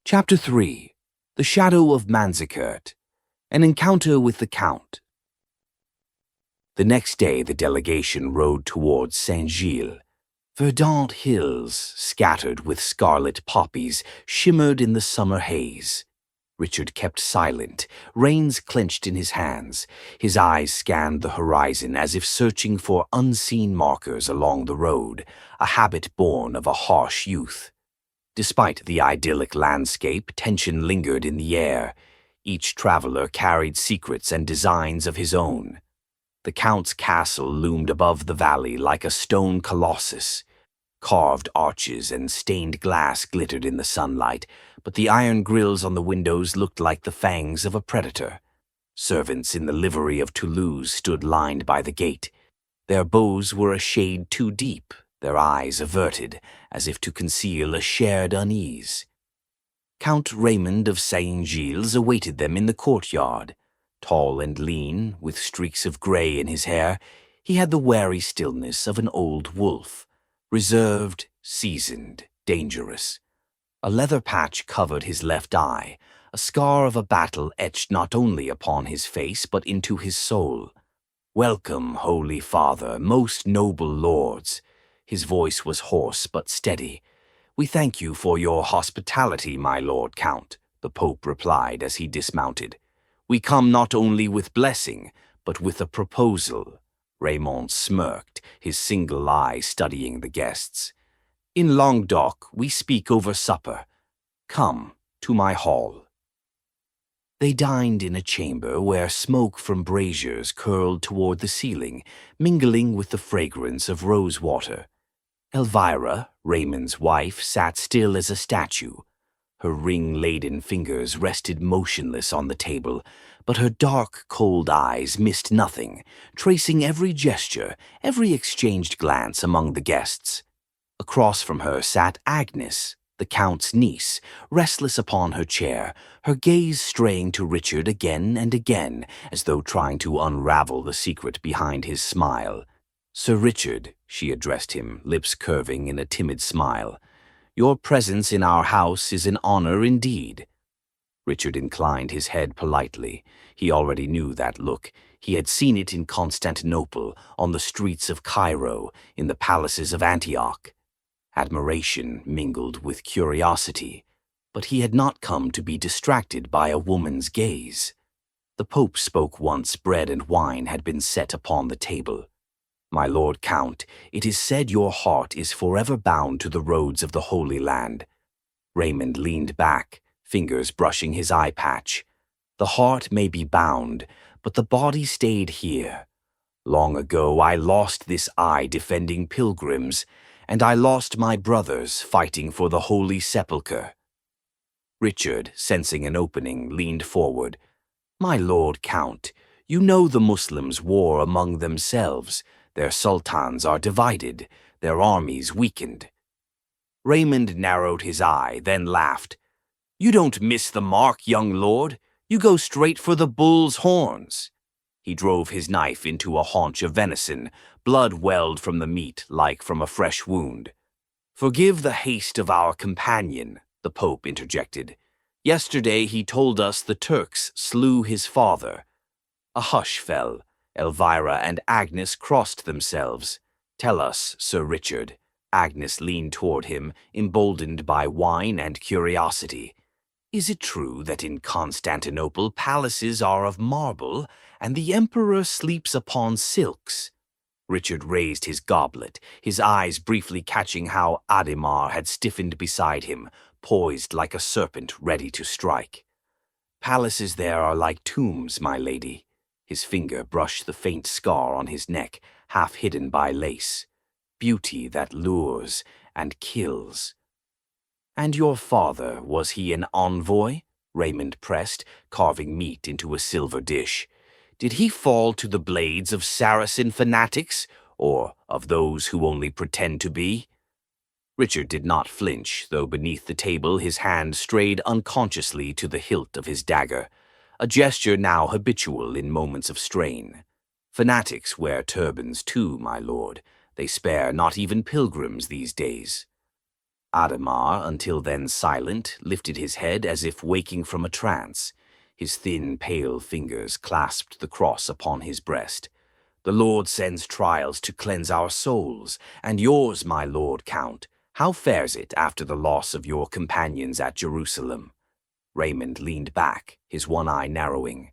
Chapter 3. The Shadow of Manzikert. An Encounter with the Count. The next day the delegation rode towards Saint-Gilles. Verdant hills, scattered with scarlet poppies, shimmered in the summer haze. Richard kept silent, reins clenched in his hands. His eyes scanned the horizon as if searching for unseen markers along the road, a habit born of a harsh youth. Despite the idyllic landscape, tension lingered in the air. Each traveler carried secrets and designs of his own. The Count's castle loomed above the valley like a stone colossus. Carved arches and stained glass glittered in the sunlight, but the iron grills on the windows looked like the fangs of a predator. Servants in the livery of Toulouse stood lined by the gate. Their bows were a shade too deep, their eyes averted, as if to conceal a shared unease. Count Raymond of Saint-Gilles awaited them in the courtyard. Tall and lean, with streaks of grey in his hair, he had the wary stillness of an old wolf. Reserved, seasoned, dangerous. A leather patch covered his left eye, a scar of a battle etched not only upon his face but into his soul. "Welcome, Holy Father, most noble lords." His voice was hoarse but steady. "We thank you for your hospitality, my Lord Count," the Pope replied as he dismounted. "We come not only with blessing, but with a proposal." Raymond smirked, his single eye studying the guests. "In Languedoc, we speak over supper. Come to my hall." They dined in a chamber where smoke from braziers curled toward the ceiling, mingling with the fragrance of rose water. Elvira, Raymond's wife, sat still as a statue. Her ring-laden fingers rested motionless on the table, but her dark, cold eyes missed nothing, tracing every gesture, every exchanged glance among the guests. Across from her sat Agnes, the Count's niece, restless upon her chair, her gaze straying to Richard again and again, as though trying to unravel the secret behind his smile. "Sir Richard," she addressed him, lips curving in a timid smile, "your presence in our house is an honor indeed." Richard inclined his head politely. He already knew that look. He had seen it in Constantinople, on the streets of Cairo, in the palaces of Antioch. Admiration mingled with curiosity, but he had not come to be distracted by a woman's gaze. The Pope spoke once bread and wine had been set upon the table. "My Lord Count, it is said your heart is forever bound to the roads of the Holy Land." Raymond leaned back, fingers brushing his eye patch. "The heart may be bound, but the body stayed here. Long ago I lost this eye defending pilgrims, and I lost my brothers fighting for the Holy Sepulchre." Richard, sensing an opening, leaned forward. "My Lord Count, you know the Muslims war among themselves. Their sultans are divided, their armies weakened." Raymond narrowed his eye, then laughed. "You don't miss the mark, young lord. You go straight for the bull's horns." He drove his knife into a haunch of venison. Blood welled from the meat like from a fresh wound. "Forgive the haste of our companion," the Pope interjected. "Yesterday he told us the Turks slew his father." A hush fell. Elvira and Agnes crossed themselves. "Tell us, Sir Richard." Agnes leaned toward him, emboldened by wine and curiosity. "Is it true that in Constantinople palaces are of marble, and the emperor sleeps upon silks?" Richard raised his goblet, his eyes briefly catching how Adhemar had stiffened beside him, poised like a serpent ready to strike. "Palaces there are like tombs, my lady." His finger brushed the faint scar on his neck, half hidden by lace. "Beauty that lures and kills." "And your father, was he an envoy?" Raymond pressed, carving meat into a silver dish. "Did he fall to the blades of Saracen fanatics, or of those who only pretend to be?" Richard did not flinch, though beneath the table his hand strayed unconsciously to the hilt of his dagger, a gesture now habitual in moments of strain. "Fanatics wear turbans too, my lord. They spare not even pilgrims these days." Adhemar, until then silent, lifted his head as if waking from a trance. His thin, pale fingers clasped the cross upon his breast. "The Lord sends trials to cleanse our souls, and yours, my lord Count. How fares it after the loss of your companions at Jerusalem?" Raymond leaned back, his one eye narrowing.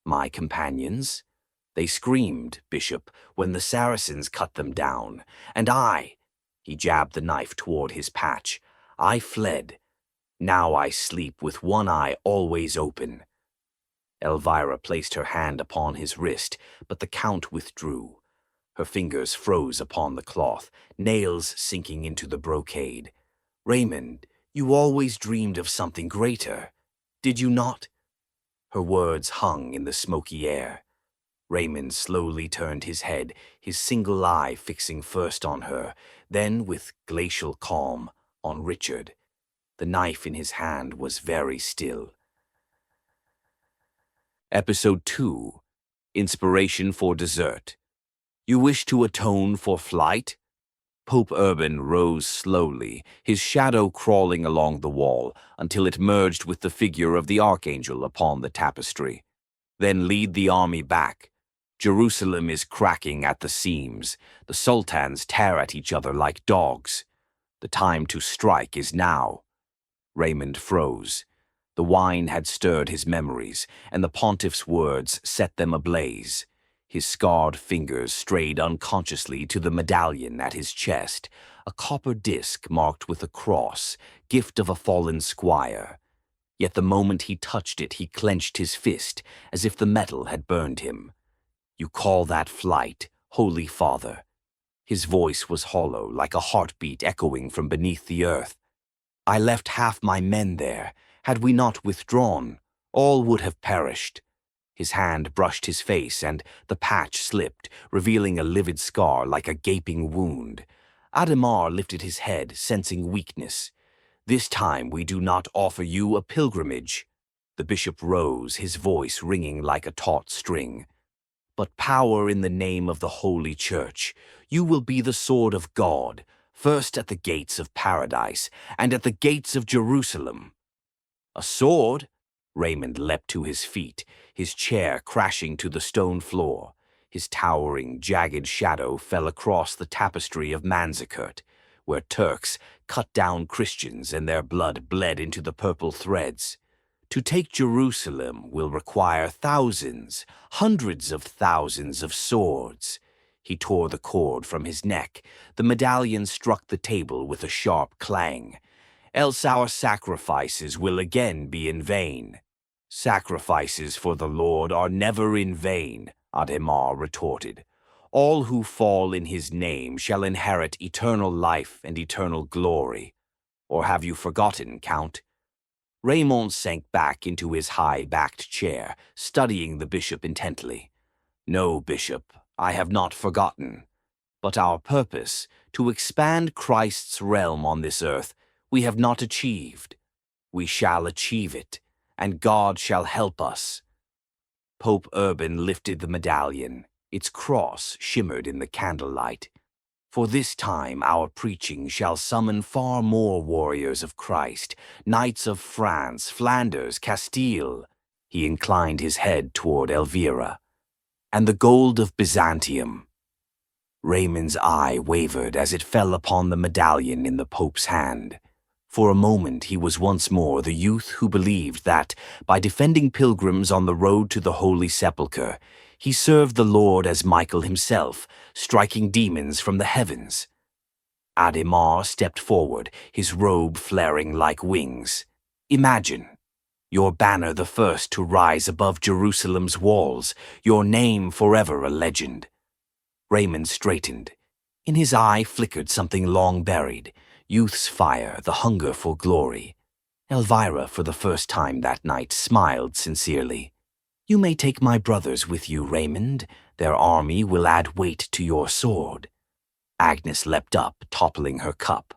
"My companions? They screamed, Bishop, when the Saracens cut them down, and he jabbed the knife toward his patch. I fled. Now I sleep with one eye always open." Elvira placed her hand upon his wrist, but the Count withdrew. Her fingers froze upon the cloth, nails sinking into the brocade. "Raymond, you always dreamed of something greater, did you not?" Her words hung in the smoky air. Raymond slowly turned his head, his single eye fixing first on her, then with glacial calm on Richard. The knife in his hand was very still. Episode 2. Inspiration for Dessert. You wish to atone for flight? Pope Urban rose slowly, his shadow crawling along the wall until it merged with the figure of the archangel upon the tapestry. "Then lead the army back. Jerusalem is cracking at the seams. The sultans tear at each other like dogs. The time to strike is now." Raymond froze. The wine had stirred his memories, and the pontiff's words set them ablaze. His scarred fingers strayed unconsciously to the medallion at his chest, a copper disc marked with a cross, gift of a fallen squire. Yet the moment he touched it, he clenched his fist, as if the metal had burned him. "You call that flight, Holy Father?" His voice was hollow, like a heartbeat echoing from beneath the earth. "I left half my men there. Had we not withdrawn, all would have perished." His hand brushed his face, and the patch slipped, revealing a livid scar like a gaping wound. Adhemar lifted his head, sensing weakness. "This time we do not offer you a pilgrimage." The bishop rose, his voice ringing like a taut string. "But power in the name of the Holy Church. You will be the sword of God, first at the gates of paradise, and at the gates of Jerusalem." "A sword?" Raymond leapt to his feet, his chair crashing to the stone floor. His towering, jagged shadow fell across the tapestry of Manzikert, where Turks cut down Christians and their blood bled into the purple threads. "To take Jerusalem will require thousands, hundreds of thousands of swords." He tore the cord from his neck. The medallion struck the table with a sharp clang. "Else our sacrifices will again be in vain." "Sacrifices for the Lord are never in vain," Adhemar retorted. "All who fall in his name shall inherit eternal life and eternal glory. Or have you forgotten, Count?" Raymond sank back into his high-backed chair, studying the bishop intently. "No, Bishop, I have not forgotten. But our purpose, to expand Christ's realm on this earth, we have not achieved. We shall achieve it, and God shall help us." Pope Urban lifted the medallion. Its cross shimmered in the candlelight. "For this time our preaching shall summon far more warriors of Christ, knights of France, Flanders, Castile." He inclined his head toward Elvira. "And the gold of Byzantium." Raymond's eye wavered as it fell upon the medallion in the Pope's hand. For a moment he was once more the youth who believed that, by defending pilgrims on the road to the Holy Sepulchre, he served the Lord as Michael himself, striking demons from the heavens. Adhemar stepped forward, his robe flaring like wings. "Imagine, your banner the first to rise above Jerusalem's walls, your name forever a legend." Raymond straightened. In his eye flickered something long buried, youth's fire, the hunger for glory. Elvira, for the first time that night, smiled sincerely. "You may take my brothers with you, Raymond. Their army will add weight to your sword." Agnes leapt up, toppling her cup.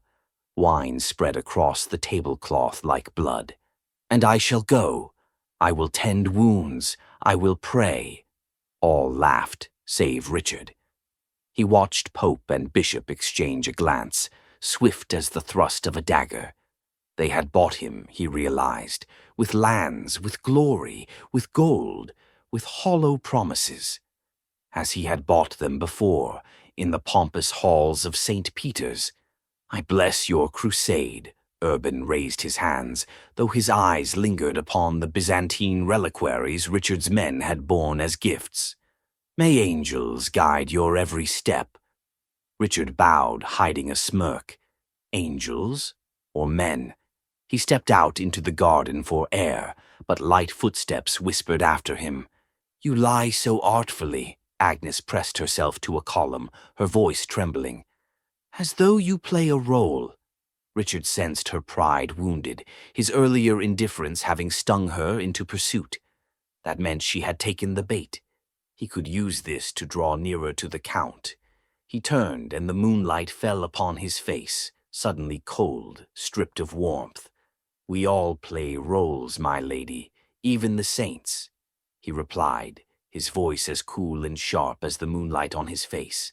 Wine spread across the tablecloth like blood. "And I shall go. I will tend wounds. I will pray." All laughed, save Richard. He watched Pope and Bishop exchange a glance. swift as the thrust of a dagger. They had bought him, he realized, with lands, with glory, with gold, with hollow promises, as he had bought them before, in the pompous halls of St. Peter's. I bless your crusade. Urban raised his hands, though his eyes lingered upon the Byzantine reliquaries Richard's men had borne as gifts. May angels guide your every step. Richard bowed, hiding a smirk. Angels or men? He stepped out into the garden for air, but light footsteps whispered after him. You lie so artfully. Agnes pressed herself to a column, her voice trembling. As though you play a role. Richard sensed her pride wounded, his earlier indifference having stung her into pursuit. That meant she had taken the bait. He could use this to draw nearer to the Count. He turned, and the moonlight fell upon his face, suddenly cold, stripped of warmth. We all play roles, my lady, even the saints, he replied, his voice as cool and sharp as the moonlight on his face.